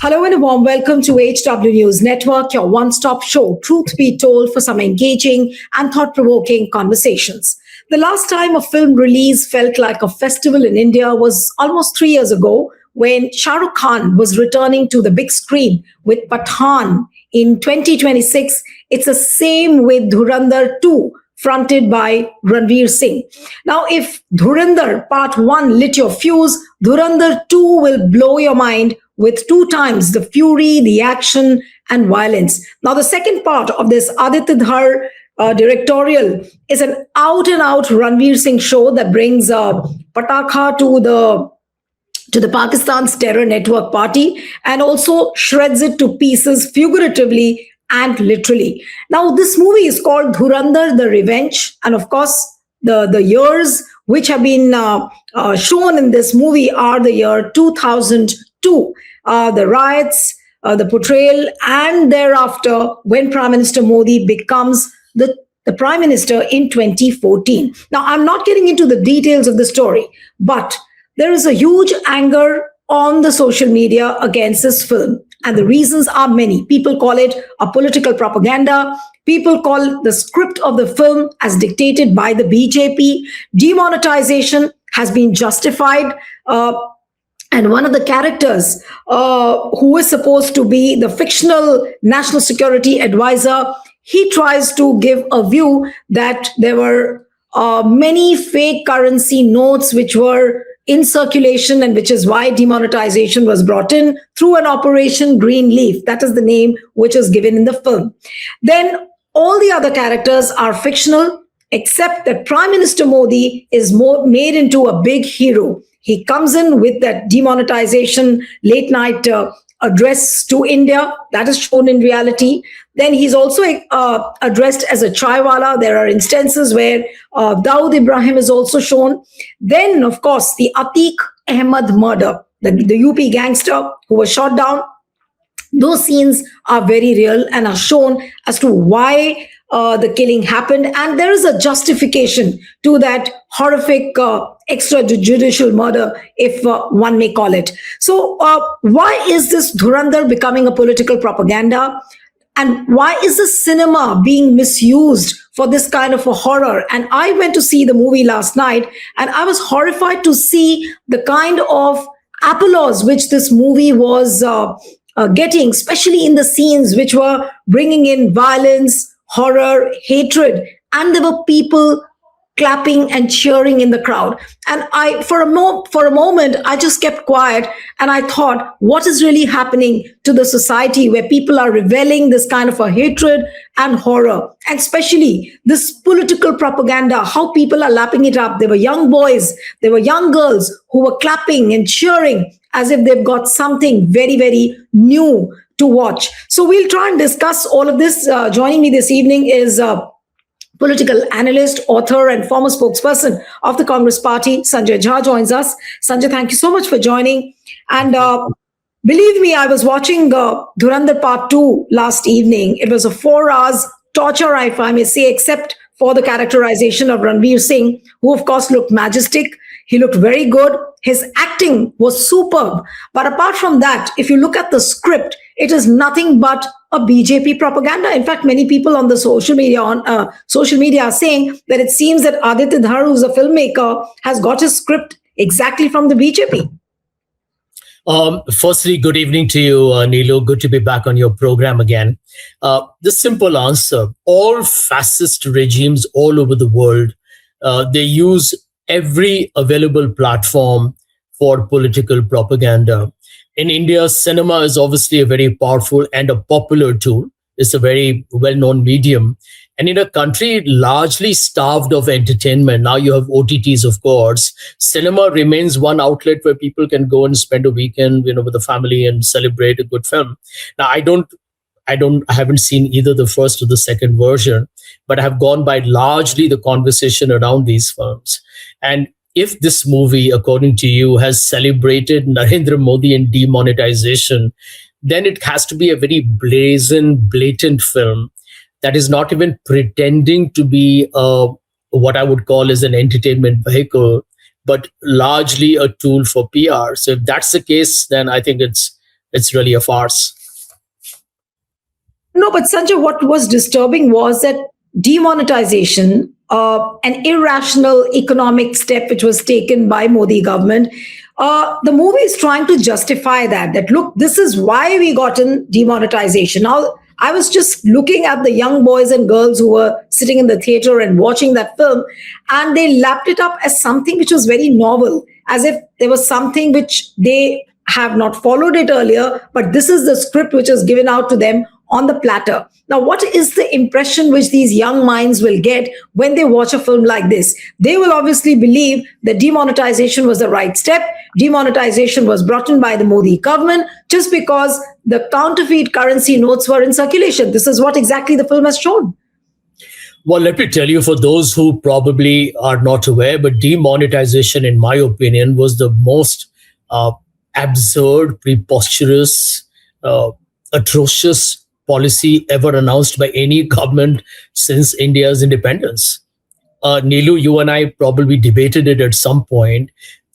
Hello and a warm welcome to HW News Network, your one-stop show, truth be told, for some engaging and thought-provoking conversations. The last time a film release felt like a festival in India was almost 3 years ago when Shah Rukh Khan was returning to the big screen with Pathan in 2026. It's the same with Dhurandhar 2, fronted by Ranveer Singh. Now, if Dhurandhar Part 1 lit your fuse, Dhurandhar 2 will blow your mind with 2 times the fury, the action, and violence. Now, the second part of this Aditya Dhar directorial is an out-and-out Ranveer Singh show that brings Patakha to the Pakistan's terror network party and also shreds it to pieces figuratively and literally. Now, this movie is called Dhurandhar, The Revenge. And of course, the years which have been shown in this movie are the year 2002. The riots, the portrayal, and thereafter when Prime Minister Modi becomes the Prime Minister in 2014. Now, I'm not getting into the details of the story, but there is a huge anger on the social media against this film. And the reasons are many. People call it a political propaganda. People call the script of the film as dictated by the BJP. Demonetization has been justified. And one of the characters who is supposed to be the fictional national security advisor, he tries to give a view that there were many fake currency notes which were in circulation, and which is why demonetization was brought in through an Operation Greenleaf. That is the name which is given in the film. Then all the other characters are fictional, except that Prime Minister Modi is made into a big hero. He comes in with that demonetization late night address to India. That is shown in reality. Then he's also addressed as a chaiwala. There are instances where Dawood Ibrahim is also shown. Then, of course, the Atiq Ahmed murder, the UP gangster who was shot down. Those scenes are very real and are shown as to why the killing happened. And there is a justification to that horrific extrajudicial murder, if one may call it. So why is this Dhurandhar becoming a political propaganda? And why is the cinema being misused for this kind of a horror? And I went to see the movie last night, and I was horrified to see the kind of applause which this movie was getting, especially in the scenes which were bringing in violence, horror, hatred, and there were people clapping and cheering in the crowd. And I, for a moment, I just kept quiet and I thought, what is really happening to the society where people are reveling this kind of a hatred and horror, and especially this political propaganda, how people are lapping it up. There were young boys, there were young girls who were clapping and cheering as if they've got something very, very new to watch. So we'll try and discuss all of this. Joining me this evening is political analyst, author, and former spokesperson of the Congress Party, Sanjay Jha joins us. Sanjay, thank you so much for joining. And believe me, I was watching Dhurandhar Part 2 last evening. It was a 4 hours torture, if I may say, except for the characterization of Ranveer Singh, who of course looked majestic. He looked very good. His acting was superb. But apart from that, if you look at the script, it is nothing but a BJP propaganda. In fact, many people on the social media are saying that it seems that Aditya Dhar, who's a filmmaker, has got his script exactly from the BJP. Firstly, good evening to you, Neelu. Good to be back on your program again. The simple answer: all fascist regimes all over the world, they use every available platform for political propaganda. In India, cinema is obviously a very powerful and a popular tool. It's a very well-known medium. And in a country largely starved of entertainment, now you have OTTs, of course, cinema remains one outlet where people can go and spend a weekend, with the family and celebrate a good film. Now, I haven't seen either the first or the second version, but I have gone by largely the conversation around these films. And if this movie, according to you, has celebrated Narendra Modi and demonetization, then it has to be a very blatant film that is not even pretending to be what I would call as an entertainment vehicle, but largely a tool for PR. So if that's the case, then I think it's It's really a farce. No, but Sanjay, what was disturbing was that demonetization, an irrational economic step which was taken by Modi government. The movie is trying to justify that. That look, this is why we got in demonetization. Now, I was just looking at the young boys and girls who were sitting in the theater and watching that film, and they lapped it up as something which was very novel, as if there was something which they have not followed it earlier, but this is the script which is given out to them on the platter. Now, what is the impression which these young minds will get when they watch a film like this? They will obviously believe that demonetization was the right step. Demonetization was brought in by the Modi government just because the counterfeit currency notes were in circulation. This is what exactly the film has shown. Well, let me tell you, for those who probably are not aware, but demonetization, in my opinion, was the most absurd, preposterous, atrocious policy ever announced by any government since India's independence. Neelu, you and I probably debated it at some point.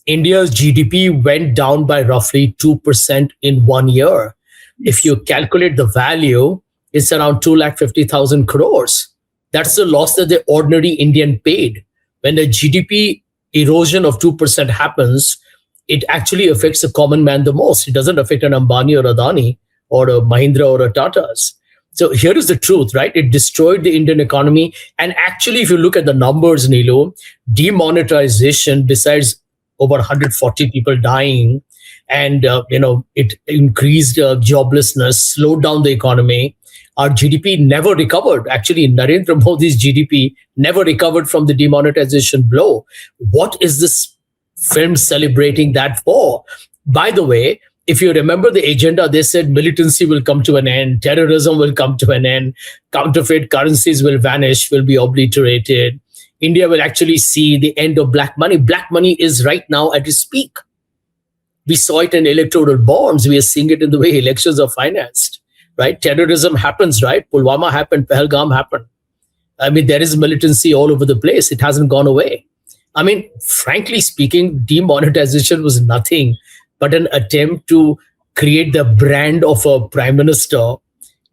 India's GDP went down by roughly 2% in 1 year. If you calculate the value, it's around 250,000 crores. That's the loss that the ordinary Indian paid. When the GDP erosion of 2% happens, it actually affects the common man the most. It doesn't affect an Ambani or Adani or a Mahindra or a Tata's. So here is the truth, right? It destroyed the Indian economy. And actually, if you look at the numbers, Neelu, demonetization, besides over 140 people dying, and it increased joblessness, slowed down the economy. Our GDP never recovered. Actually, Narendra Modi's GDP never recovered from the demonetization blow. What is this film celebrating that for? By the way, if you remember the agenda, they said militancy will come to an end, terrorism will come to an end, counterfeit currencies will vanish, will be obliterated. India will actually see the end of black money. Black money is right now at its peak. We saw it in electoral bonds. We are seeing it in the way elections are financed, right? Terrorism happens, right? Pulwama happened, Pahalgam happened. I mean, there is militancy all over the place. It hasn't gone away. I mean, frankly speaking, demonetization was nothing but an attempt to create the brand of a prime minister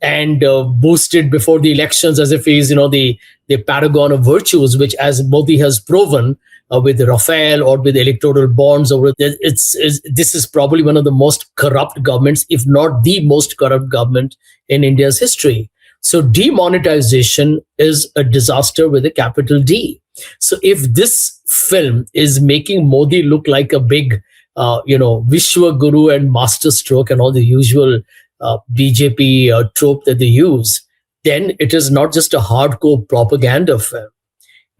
and boost it before the elections as if he's, the paragon of virtues, which, as Modi has proven with Rafale or with electoral bonds, this is probably one of the most corrupt governments, if not the most corrupt government in India's history. So demonetization is a disaster with a capital D. So if this film is making Modi look like a big, Vishwa Guru and master stroke and all the usual BJP trope that they use, then it is not just a hardcore propaganda film.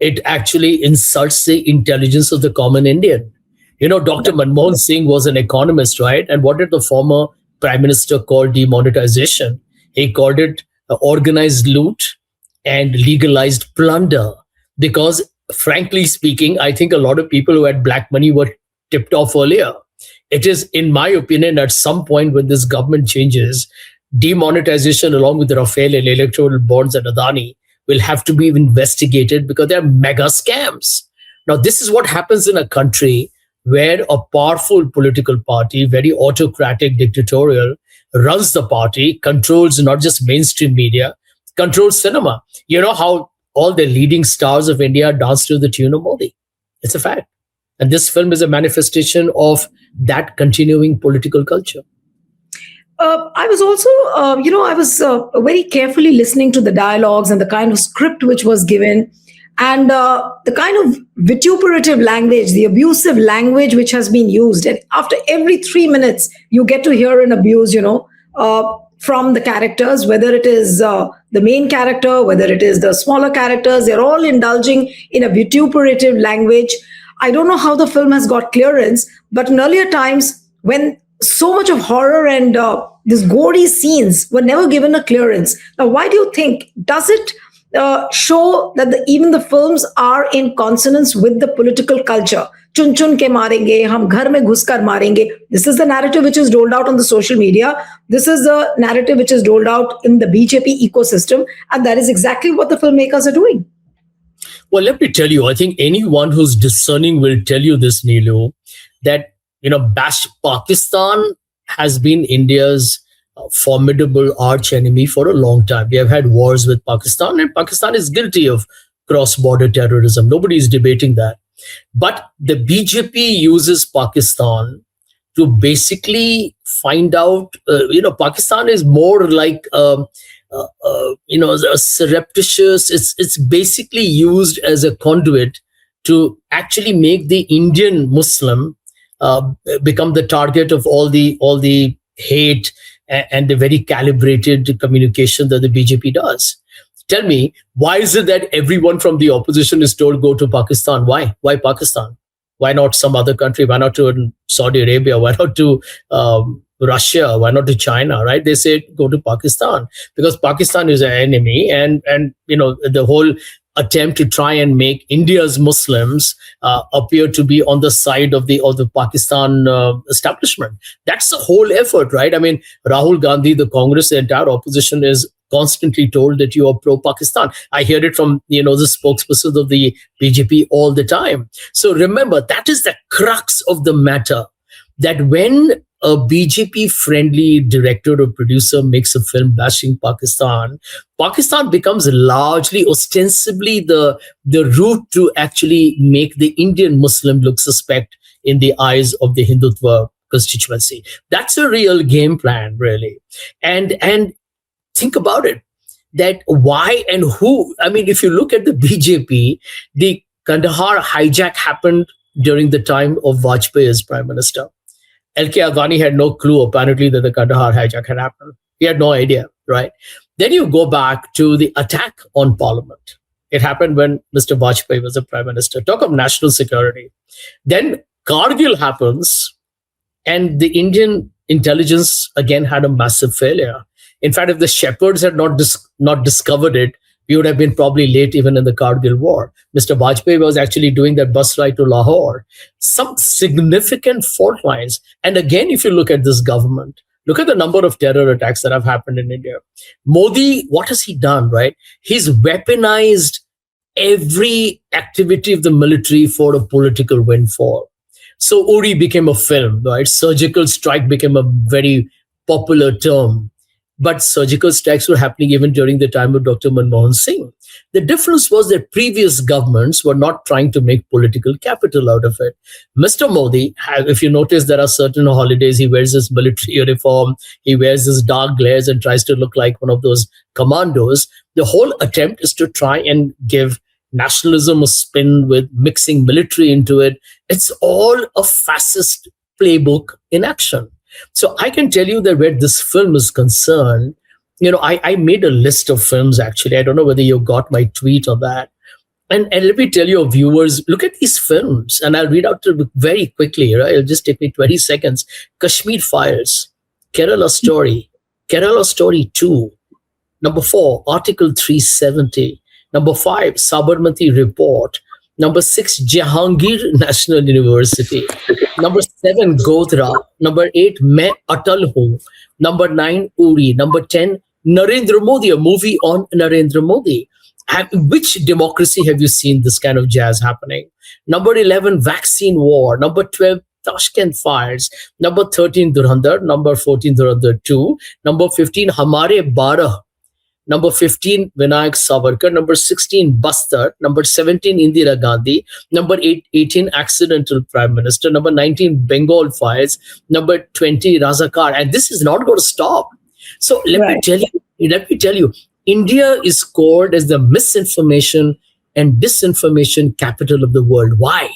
It actually insults the intelligence of the common Indian. Dr. Manmohan Singh was an economist, right? And what did the former prime minister call demonetization? He called it organized loot and legalized plunder. Because frankly speaking, I think a lot of people who had black money were tipped off earlier. It is, in my opinion, at some point when this government changes, demonetization along with the Rafale and electoral bonds and Adani will have to be investigated because they're mega scams. Now, this is what happens in a country where a powerful political party, very autocratic, dictatorial, runs the party, controls not just mainstream media, controls cinema. You know how all the leading stars of India dance to the tune of Modi. It's a fact. And this film is a manifestation of that continuing political culture. I was also, I was very carefully listening to the dialogues and the kind of script which was given, and the kind of vituperative language, the abusive language which has been used. And after every 3 minutes, you get to hear an abuse, from the characters, whether it is the main character, whether it is the smaller characters, they're all indulging in a vituperative language. I don't know how the film has got clearance, but in earlier times, when so much of horror and these gory scenes were never given a clearance. Now, why do you think? Does it show that even the films are in consonance with the political culture? Chun chun ke marenge, hum ghar mein ghus kar marenge. This is the narrative which is doled out on the social media. This is the narrative which is doled out in the BJP ecosystem. And that is exactly what the filmmakers are doing. Well, let me tell you, I think anyone who's discerning will tell you this, Neelu, that, bash Pakistan has been India's formidable arch enemy for a long time. We have had wars with Pakistan, and Pakistan is guilty of cross border terrorism. Nobody is debating that. But the BJP uses Pakistan to basically find out, Pakistan is more like, a surreptitious, it's basically used as a conduit to actually make the Indian Muslim become the target of all the hate and the very calibrated communication that the BJP does. Tell me, why is it that everyone from the opposition is told go to Pakistan? Why? Why Pakistan? Why not some other country? Why not to Saudi Arabia? Why not to Russia? Why not to China? Right? They say go to Pakistan because Pakistan is an enemy, and the whole attempt to try and make India's Muslims appear to be on the side of the Pakistan establishment. That's the whole effort, right? I mean, Rahul Gandhi, the Congress, the entire opposition is constantly told that you are pro-Pakistan. I hear it from the spokesperson of the BJP all the time. So remember, that is the crux of the matter. That when a BJP friendly director or producer makes a film bashing Pakistan, Pakistan becomes largely, ostensibly, the route to actually make the Indian Muslim look suspect in the eyes of the Hindutva constituency. That's a real game plan, really. And think about it, that why and who. I mean, if you look at the BJP, the Kandahar hijack happened during the time of Vajpayee as prime minister. L.K. Advani had no clue, apparently, that the Kandahar hijack had happened. He had no idea, right? Then you go back to the attack on parliament. It happened when Mr. Vajpayee was the prime minister. Talk of national security. Then Kargil happens, and the Indian intelligence again had a massive failure. In fact, if the shepherds had not discovered it, we would have been probably late even in the Kargil war. Mr. Vajpayee was actually doing that bus ride to Lahore. Some significant fault lines. And again, if you look at this government, look at the number of terror attacks that have happened in India. Modi, what has he done, right? He's weaponized every activity of the military for a political windfall. So Uri became a film, right? Surgical strike became a very popular term. But surgical strikes were happening even during the time of Dr. Manmohan Singh. The difference was that previous governments were not trying to make political capital out of it. Mr. Modi, if you notice, there are certain holidays, he wears his military uniform, he wears his dark glares and tries to look like one of those commandos. The whole attempt is to try and give nationalism a spin with mixing military into it. It's all a fascist playbook in action. So I can tell you that where this film is concerned, I made a list of films, actually. I don't know whether you got my tweet on that. And let me tell your viewers, look at these films, and I'll read out very quickly, right? It'll just take me 20 seconds. Kashmir Files, Kerala Story 2, number 4, Article 370, number 5, Sabarmati Report, number 6, Jahangir National University, number 7, Godhra, number 8, Main Atal Hoon, number 9, Uri, number 10, Narendra Modi, a movie on Narendra Modi. Which democracy have you seen this kind of jazz happening? Number 11, Vaccine War, number 12, Tashkent Files, number 13, Dhurandhar, number 14, Dhurandhar 2, number 15, Hamare Bara, number 15, Vinayak Savarkar, number 16, Bastar, number 17, Indira Gandhi, number 18, Accidental Prime Minister, number 19, Bengal Files, number 20, Razakar. And this is not going to stop. So let me tell you, India is scored as the misinformation and disinformation capital of the world. Why?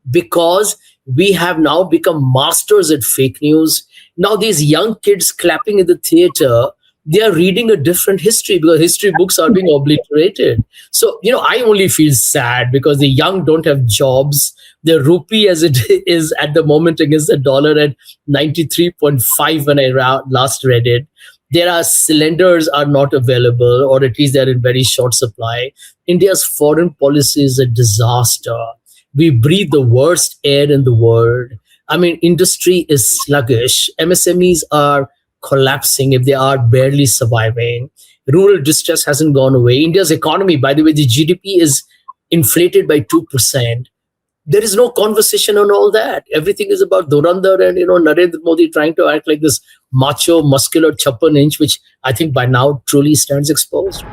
Because we have now become masters at fake news. Now these young kids clapping in the theater, they are reading a different history because history books are being obliterated. So, I only feel sad because the young don't have jobs. The rupee as it is at the moment against the dollar at 93.5 when I last read it. There are cylinders are not available, or at least they're in very short supply. India's foreign policy is a disaster. We breathe the worst air in the world. I mean, industry is sluggish. MSMEs are collapsing if they are barely surviving. Rural distress hasn't gone away. India's economy, by the way, the GDP is inflated by 2%. there is no conversation on all that. Everything is about Dhurandhar and Narendra Modi trying to act like this macho, muscular chappan inch, which I think by now truly stands exposed.